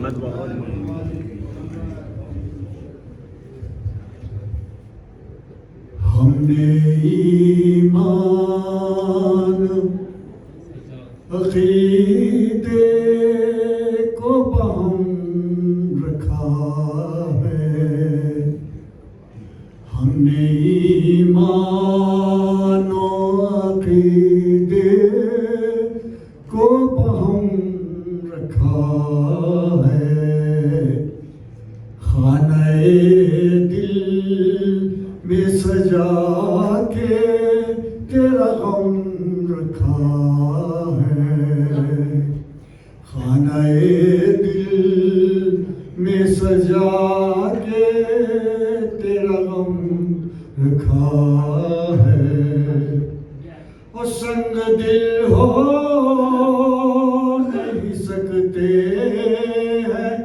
ہم نے ایمان عقیدے کو بہم رکھا ہے، ہم نے ایمان و عقیدے کو بہم رکھا ہے، خانہ دل میں سجا کے تیرا غم رکھا ہے، خانہ دل میں سجا کے تیرا غم رکھا ہے، وہ سنگ دل ہو نہیں سکتے ہیں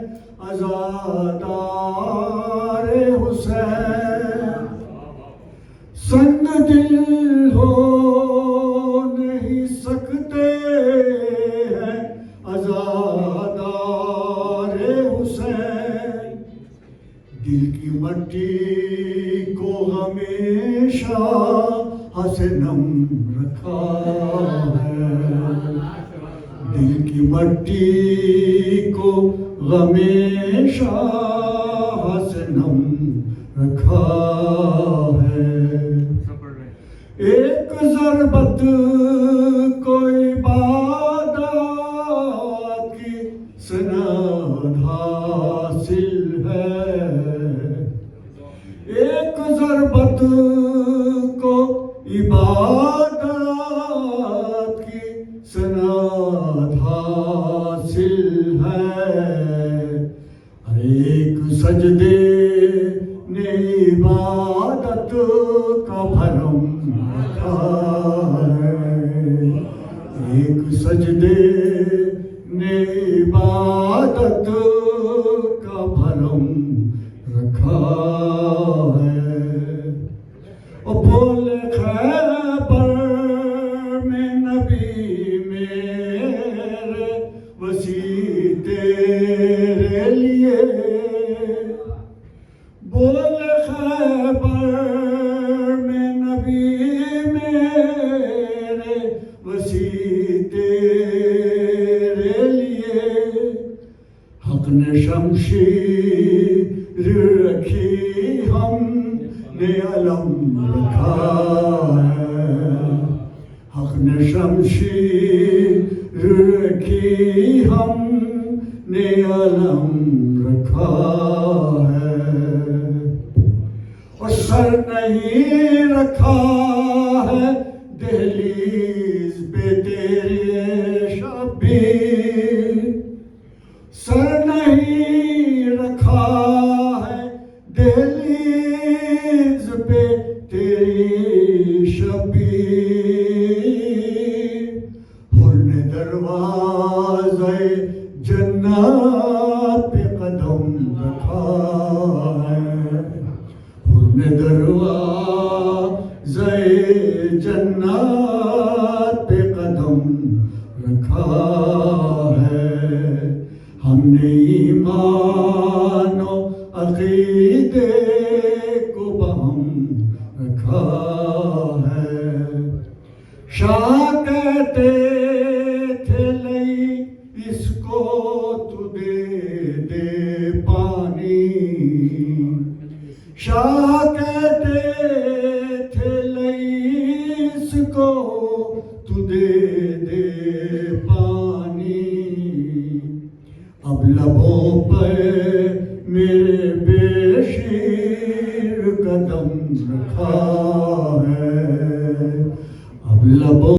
عزادار حسین، سنگ دل ہو نہیں سکتے ہیں عزادار حسین، دل کی مٹی کو ہمیشہ سے نم رکھا ہے، دل کی مٹی کو ہمیشہ سے نم رکھا ہے، ایک ضربت کوئی عبادت کی سند حاصل ہے، ایک ضربت کو عبادت کی سند حاصل ہے، ہر ایک سجدے نے عبادت کا بھرم رکھا ہے، ایک سجدے نے عبادت کا بھرم رکھا ہے، اور بول خیبر میں نبی میرے وسیع تیرے لیے، بول خیبر میں نبی میرے وسیع تیرے لیے، حق نے شمشیر رکھی ہم نے علم رکھا ہے، حق نے شمشیر رکھی ہم نے علم رکھا ہے، اور سر نہیں رکھا ہے دہلیز پہ تیرے شبیر، سر نہیں رکھا ہے دہلیز پہ تیری شبیر، ہر نے دروازے جنت پہ قدم رکھا ہے، ہر نے دروازے جنت پہ قدم رکھا ہے، ہم نے ایمان و عقیدے کو بہم رکھا ہے، شاہ کہتے تھے لئی اس کو تو دے دے پانی، شاہ کہتے تھے لئی اس کو تو دے دے پانی، اب لبوں پہ میرے بے شیر قدم رکھا ہے، اب لبوں